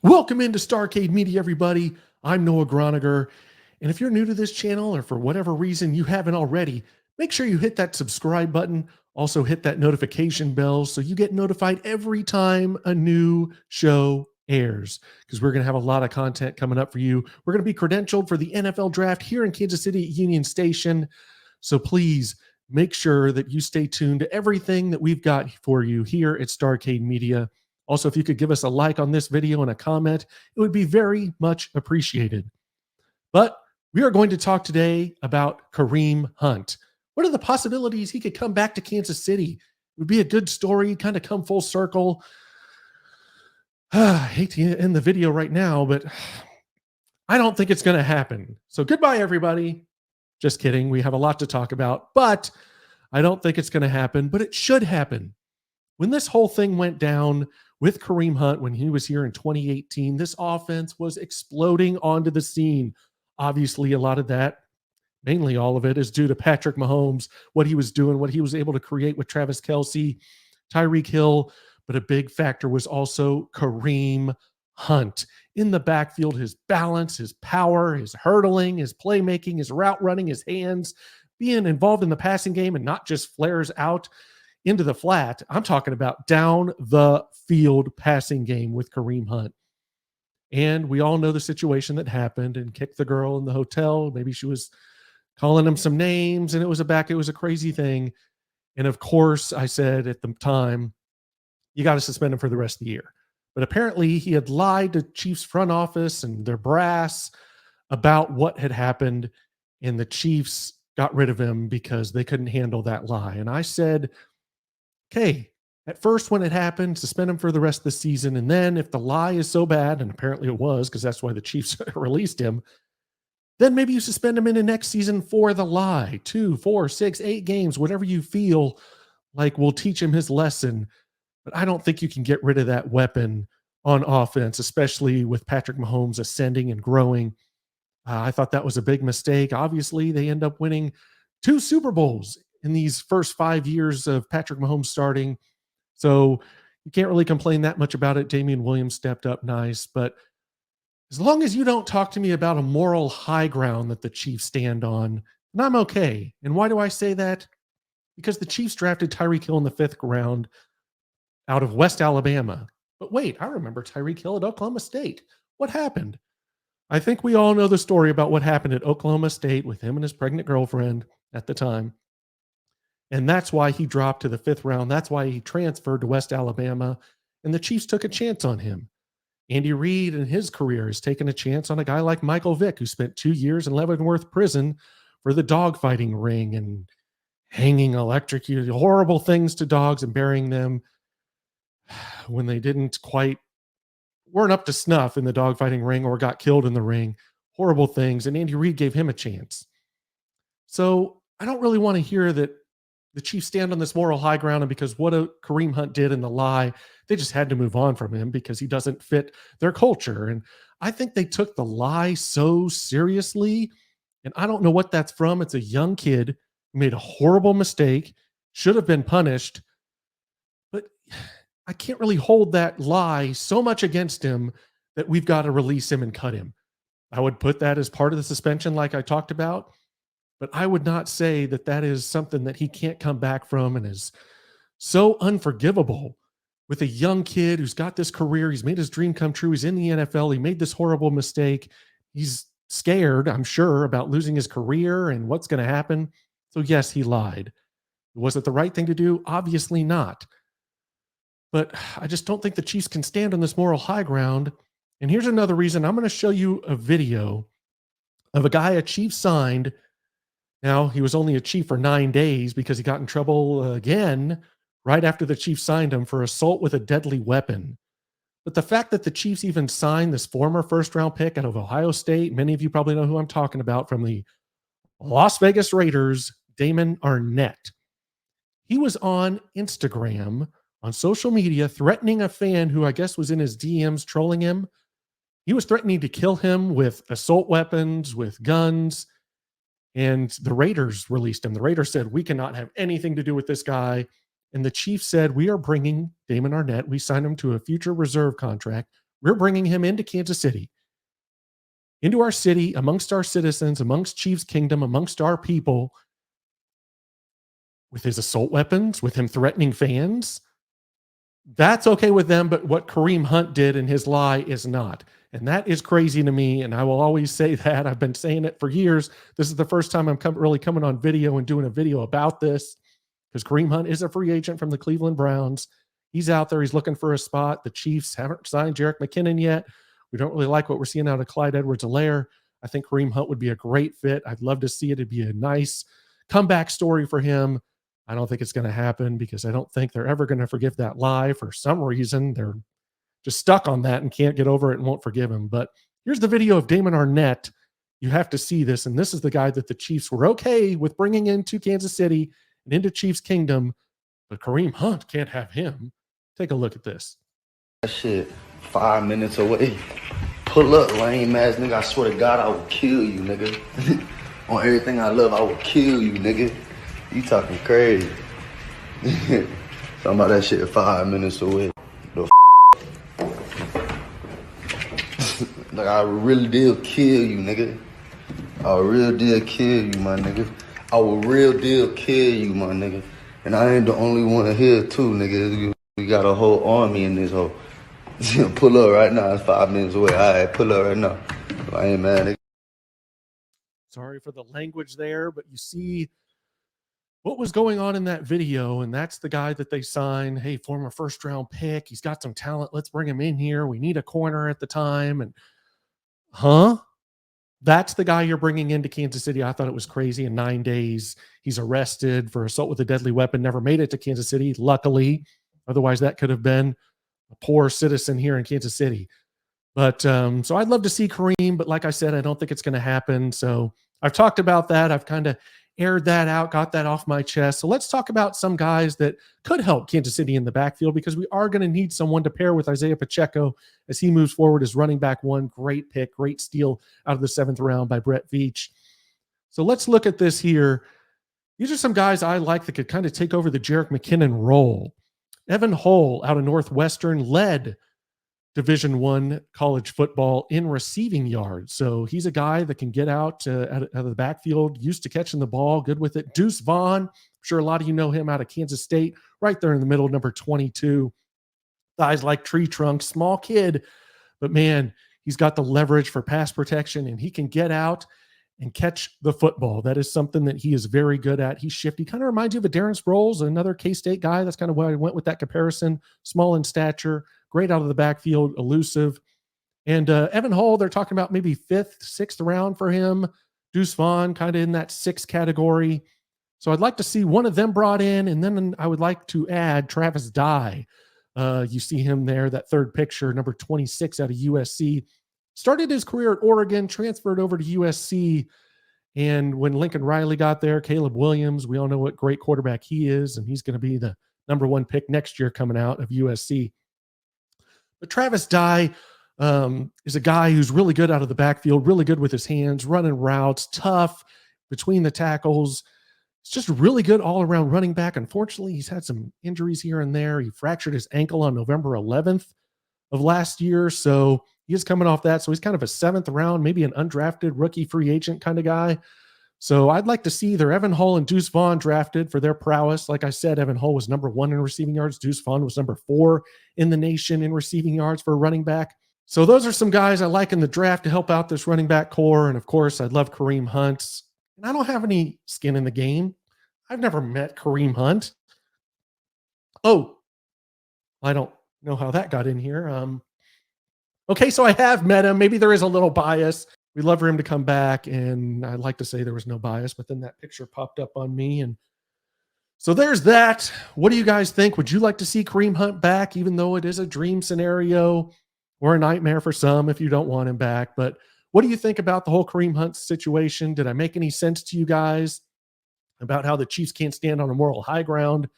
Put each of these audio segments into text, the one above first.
Welcome into Starcade Media, everybody. I'm Noah Gronniger. And if you're new to this channel or for whatever reason you haven't already, make sure you hit that subscribe button. Also hit that notification bell so you get notified every time a new show airs, because we're going to have a lot of content coming up for you. We're going to be credentialed for the NFL draft here in Kansas City at Union Station. So please make sure that you stay tuned to everything that we've got for you here at Starcade Media. Also, if you could give us a like on this video and a comment, it would be very much appreciated. But we are going to talk today about Kareem Hunt. What are the possibilities he could come back to Kansas City? It would be a good story, kind of come full circle. I hate to end the video right now, but I don't think it's going to happen. So goodbye, everybody. Just kidding. We have a lot to talk about, but I don't think it's going to happen, but it should happen. When this whole thing went down with Kareem Hunt, when he was here in 2018, this offense was exploding onto the scene. Obviously, a lot of that, mainly all of it, is due to Patrick Mahomes, what he was doing, what he was able to create with Travis Kelce, Tyreek Hill. But a big factor was also Kareem Hunt. In the backfield, his balance, his power, his hurdling, his playmaking, his route running, his hands, being involved in the passing game and not just flares out into the flat. I'm talking about down the field passing game with Kareem Hunt. And we all know the situation that happened and kicked the girl in the hotel. Maybe she was calling him some names and it was a crazy thing. And of course, I said at the time, you got to suspend him for the rest of the year. But apparently he had lied to Chiefs front office and their brass about what had happened. And the Chiefs got rid of him because they couldn't handle that lie. And I said, okay, at first when it happened, suspend him for the rest of the season. And then if the lie is so bad, and apparently it was, because that's why the Chiefs released him, then maybe you suspend him into next season for the lie. 2, 4, 6, 8 games, whatever you feel like will teach him his lesson. But I don't think you can get rid of that weapon on offense, especially with Patrick Mahomes ascending and growing. I thought that was a big mistake. Obviously, they end up winning 2 Super Bowls in these first 5 years of Patrick Mahomes starting. So you can't really complain that much about it. Damian Williams stepped up nice. But as long as you don't talk to me about a moral high ground that the Chiefs stand on, then I'm okay. And why do I say that? Because the Chiefs drafted Tyreek Hill in the 5th round out of West Alabama. But wait, I remember Tyreek Hill at Oklahoma State. What happened? I think we all know the story about what happened at Oklahoma State with him and his pregnant girlfriend at the time. And that's why he dropped to the 5th round. That's why he transferred to West Alabama. And the Chiefs took a chance on him. Andy Reid in his career has taken a chance on a guy like Michael Vick, who spent 2 years in Leavenworth prison for the dogfighting ring and hanging electrocuted horrible things to dogs and burying them when they weren't up to snuff in the dogfighting ring or got killed in the ring. Horrible things. And Andy Reid gave him a chance. So I don't really want to hear that the Chiefs stand on this moral high ground, and because what Kareem Hunt did in the lie, they just had to move on from him because he doesn't fit their culture. And I think they took the lie so seriously, and I don't know what that's from. It's a young kid who made a horrible mistake, should have been punished, but I can't really hold that lie so much against him that we've got to release him and cut him. I would put that as part of the suspension like I talked about, but I would not say that that is something that he can't come back from and is so unforgivable with a young kid who's got this career. He's made his dream come true. He's in the NFL. He made this horrible mistake. He's scared, I'm sure, about losing his career and what's going to happen. So yes, he lied. Was it the right thing to do? Obviously not. But I just don't think the Chiefs can stand on this moral high ground. And here's another reason. I'm going to show you a video of a guy a Chief signed. Now, he was only a Chief for 9 days because he got in trouble again right after the Chiefs signed him for assault with a deadly weapon. But the fact that the Chiefs even signed this former first-round pick out of Ohio State, many of you probably know who I'm talking about, from the Las Vegas Raiders, Damon Arnett. He was on Instagram, on social media, threatening a fan who I guess was in his DMs trolling him. He was threatening to kill him with assault weapons, with guns. And the Raiders released him. The Raiders said, we cannot have anything to do with this guy. And the Chiefs said, we are bringing Damon Arnett. We signed him to a future reserve contract. We're bringing him into Kansas City, into our city, amongst our citizens, amongst Chiefs Kingdom, amongst our people, with his assault weapons, with him threatening fans. That's okay with them, but what Kareem Hunt did in his lie is not. And that is crazy to me. And I will always say that. I've been saying it for years. This is the first time I'm really coming on video and doing a video about this, because Kareem Hunt is a free agent from the Cleveland Browns. He's out there. He's looking for a spot. The Chiefs haven't signed Jerrick McKinnon yet. We don't really like what we're seeing out of Clyde Edwards-Helaire. I think Kareem Hunt would be a great fit. I'd love to see it. It'd be a nice comeback story for him. I don't think it's going to happen, because I don't think they're ever going to forgive that lie. For some reason, they're just stuck on that and can't get over it and won't forgive him. But here's the video of Damon Arnette. You have to see this. And this is the guy that the Chiefs were okay with bringing into Kansas City and into Chiefs Kingdom. But Kareem Hunt can't have him. Take a look at this. That shit 5 minutes away. Pull up, lame ass nigga. I swear to God, I will kill you, nigga. On everything I love, I will kill you, nigga. You talking crazy. Talking about that shit 5 minutes away. The like, I really did kill you, nigga. I real deal kill you, my nigga. I will real deal kill you, my nigga. And I ain't the only one here, too, nigga. We got a whole army in this hole. Pull up right now. It's 5 minutes away. All right, pull up right now. I ain't mad, nigga. Sorry for the language there, but you see what was going on in that video, and that's the guy that they signed. Hey, former first-round pick. He's got some talent. Let's bring him in here. We need a corner at the time. And that's the guy you're bringing into Kansas City. I thought it was crazy. In 9 days, he's arrested for assault with a deadly weapon. Never made it to Kansas City, luckily. Otherwise, that could have been a poor citizen here in Kansas City. But so I'd love to see Kareem, but like I said, I don't think it's going to happen. So I've talked about that. I've kind of aired that out, got that off my chest. So let's talk about some guys that could help Kansas City in the backfield, because we are going to need someone to pair with Isaiah Pacheco as he moves forward as running back one. Great pick, great steal out of the 7th round by Brett Veach. So let's look at this here. These are some guys I like that could kind of take over the Jerrick McKinnon role. Evan Hull out of Northwestern led Division I college football in receiving yards. So he's a guy that can get out of the backfield, used to catching the ball, good with it. Deuce Vaughn, I'm sure a lot of you know him out of Kansas State, right there in the middle, number 22. Guys like tree trunk, small kid, but man, he's got the leverage for pass protection, and he can get out and catch the football. That is something that he is very good at. He's shifty. Kind of reminds you of a Darren Sproles, another K-State guy. That's kind of why I went with that comparison. Small in stature, great out of the backfield, elusive. And Evan Hull, they're talking about maybe 5th, 6th round for him. Deuce Vaughn, kind of in that 6th category. So I'd like to see one of them brought in, and then I would like to add Travis Dye. You see him there, that 3rd picture, number 26 out of USC. Started his career at Oregon, transferred over to USC. And when Lincoln Riley got there, Caleb Williams, we all know what great quarterback he is, and he's going to be the number 1 pick next year coming out of USC. But Travis Dye is a guy who's really good out of the backfield, really good with his hands, running routes, tough between the tackles. It's just really good all-around running back. Unfortunately, he's had some injuries here and there. He fractured his ankle on November 11th of last year, so he is coming off that. So he's kind of a 7th round, maybe an undrafted rookie free agent kind of guy. So I'd like to see either Evan Hull and Deuce Vaughn drafted for their prowess. Like I said, Evan Hull was number 1 in receiving yards. Deuce Vaughn was number 4 in the nation in receiving yards for a running back. So those are some guys I like in the draft to help out this running back core. And of course, I'd love Kareem Hunt. And I don't have any skin in the game. I've never met Kareem Hunt. Oh, I don't know how that got in here. Okay, so I have met him. Maybe there is a little bias. We'd love for him to come back, and I'd like to say there was no bias, but then that picture popped up on me, and so there's that. What do you guys think? Would you like to see Kareem Hunt back, even though it is a dream scenario or a nightmare for some if you don't want him back? But what do you think about the whole Kareem Hunt situation? Did I make any sense to you guys about how the Chiefs can't stand on a moral high ground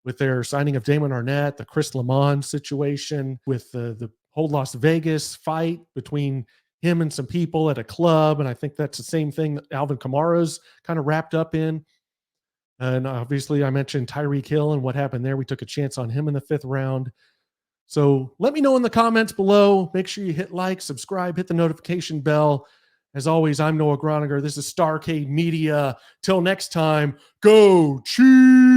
with their signing of Damon Arnette, the Chris Lamont situation, with the whole Las Vegas fight between him and some people at a club? And I think that's the same thing that Alvin Kamara's kind of wrapped up in. And obviously I mentioned Tyreek Hill and what happened there. We took a chance on him in the 5th round. So let me know in the comments below. Make sure you hit like, subscribe, hit the notification bell. As always, I'm Noah Gronniger. This is Starcade Media. Till next time, go Chiefs!